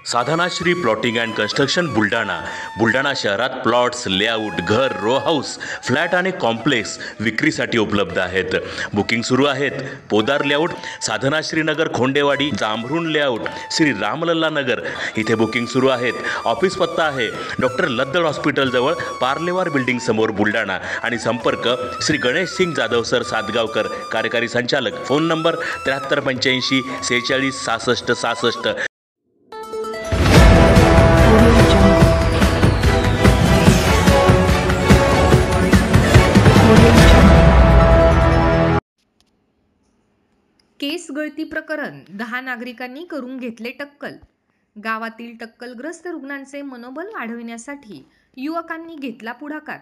Sadhanashri plotting and construction Buldhana शहरात plots, layout, घर, row house, flat आणि कॉम्प्लेक्स विक्रीसाठी उपलब्ध आहेत. बुकिंग सुरू आहेत. पोदार लेआउट, साधनाश्री नगर, खोंडेवाडी, जांभरुण लेआउट, श्री रामलल्ला नगर इथे बुकिंग सुरू आहेत. ऑफिस पत्ता आहे डॉक्टर लद्दड हॉस्पिटल जवळ, पार्लेवार बिल्डिंग समोर, बुलढाणा. आणि संपर्क श्री गणेश सिंग जाधव सर सातगावकर, कार्यकारी संचालक. Phone number 7385 46 66 66. केस गळती प्रकरण 10 नागरिकांनी करून घेतले टक्कल. गावातील टक्कलग्रस्त रुग्णांचे मनोबल वाढविण्यासाठी युवकांनी घेतला पुढाकार.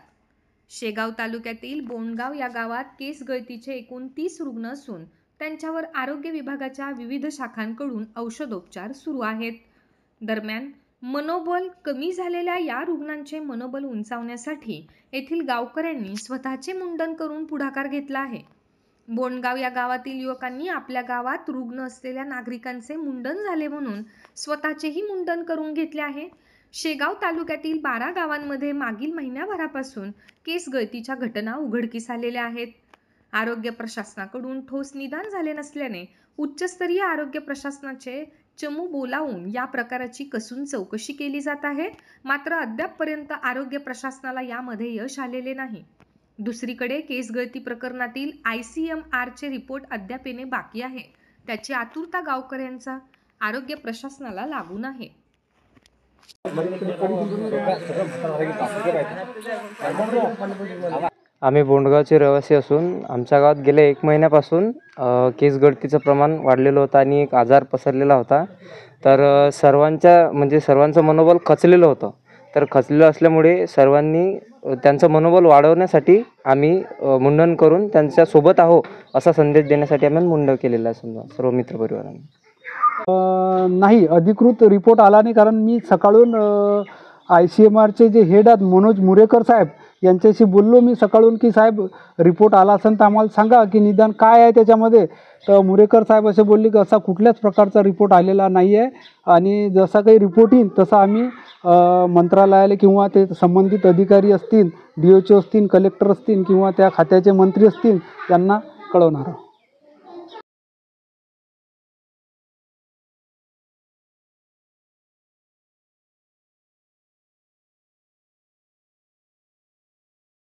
शेगाव तालुक्यातील बोंडगाव या गावात केस गळतीचे एकूण 30 रुग्ण असून त्यांच्यावर आरोग्य विभागाच्या विविध शाखांकडून औषधोपचार सुरू आहेत. दरम्यान मनोबल कमी झालेल्या या रुग्णांचे मनोबल उंचावण्यासाठी येथील गावकऱ्यांनी स्वतःचे मुंडन करून पुढाकार घेतला आहे. बोंडगाव या गावातील युवकांनी आपल्या गावात रुग्ण असलेल्या नागरिकांचे मुंडन झाले म्हणून स्वतःचेही मुंडन करून घेतले आहे. शेगाव तालुक्यातील 12 गावांमध्ये मागील महिन्याभरापासून केस गळतीच्या घटना उघडकीस आलेल्या आहेत. आरोग्य प्रशासनाकडून ठोस निदान झाले नसल्याने उच्चस्तरीय आरोग्य प्रशासनाचे चमू बोलावून या प्रकाराची कसून चौकशी केली जात आहे. मात्र अद्यापपर्यंत आरोग्य प्रशासनाला यामध्ये यश आलेले नाही. दुसरीकडे केस गळती प्रकरणातील ICMRचे रिपोर्ट अद्याप येणे बाकी आहे. त्याची आतुरता गावकऱ्यांचा आरोग्य प्रशासनाला लागून आहे. आम्ही बोंडगावचे रहिवासी असून आमच्या गावात गेल्या 1 महिन्यापासून केस गळतीचं प्रमाण वाढलेलं होतं आणि एक आजार पसरलेला होता. तर सर्वांचं मनोबल खचलेलं होतं. तर खचलेलं असल्यामुळे सर्वांनी त्यांचं मनोबल वाढवण्यासाठी आम्ही मुंडन करून त्यांच्यासोबत आहो असा संदेश देण्यासाठी आम्ही मुंडन केलेलं आहे. समजा सर्व मित्रपरिवारांनी नाही अधिकृत रिपोर्ट आला नाही, कारण मी सकाळून ICMRचे जे हेड आहेत मनोज मुरेकर साहेब यांच्याशी बोललो मी सकाळून की साहेब रिपोर्ट आला असेल तर आम्हाला सांगा की निदान काय आहे त्याच्यामध्ये. तर मुरेकर साहेब असे बोलले की असा कुठल्याच प्रकारचा रिपोर्ट आलेला नाही आहे आणि जसा काही रिपोर्ट येईल तसं आम्ही मंत्रालयाला किंवा ते संबंधित अधिकारी असतील, DHO असतील, कलेक्टर असतील किंवा त्या खात्याचे मंत्री असतील त्यांना कळवणार आहोत.